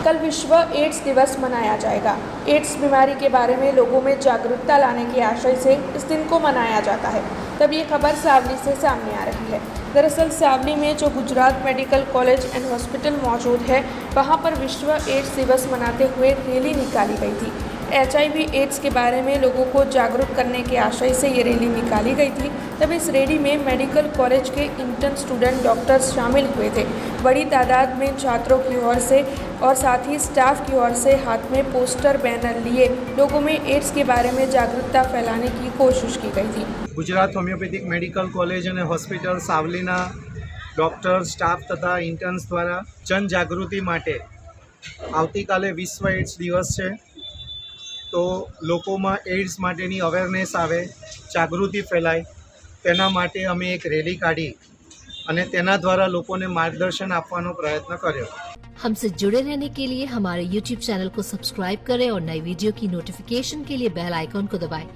कल विश्व एड्स दिवस मनाया जाएगा। एड्स बीमारी के बारे में लोगों में जागरूकता लाने के आशय से इस दिन को मनाया जाता है। तब ये खबर सावली से सामने आ रही है। दरअसल सावली में जो Gujarat medical college and hospital मौजूद है, वहाँ पर विश्व एड्स दिवस मनाते हुए रैली निकाली गई थी। HIV एड्स के बारे में लोगों को जागरूक करने के आशय से ये रैली निकाली गई थी। तब इस रैली में मेडिकल कॉलेज के इंटर्न स्टूडेंट डॉक्टर्स शामिल हुए थे। बड़ी तादाद में छात्रों की ओर से और साथ ही स्टाफ की ओर से हाथ में पोस्टर बैनर लिए लोगों में एड्स के बारे में जागरूकता फैलाने की कोशिश की गई थी। गुजरात होमियोपैथिक मेडिकल कॉलेज और हॉस्पिटल सावलीना डॉक्टर स्टाफ तथा इंटर्न्स द्वारा जनजागृति माटे आवतीकाले विश्व एड्स दिवस है, तो लोकोमां एड्स माटेनी अवेरनेस आवे, जागृति फैलाय तेना माटे अमे एक रेली काढी अने तेना द्वारा लोकोने मार्गदर्शन आपवानो प्रयत्न कर्यो। हमसे जुड़े रहने के लिए हमारे YouTube चैनल को सब्सक्राइब करें और नई वीडियो की नोटिफिकेशन के लिए बेल आइकॉन को दबाएं।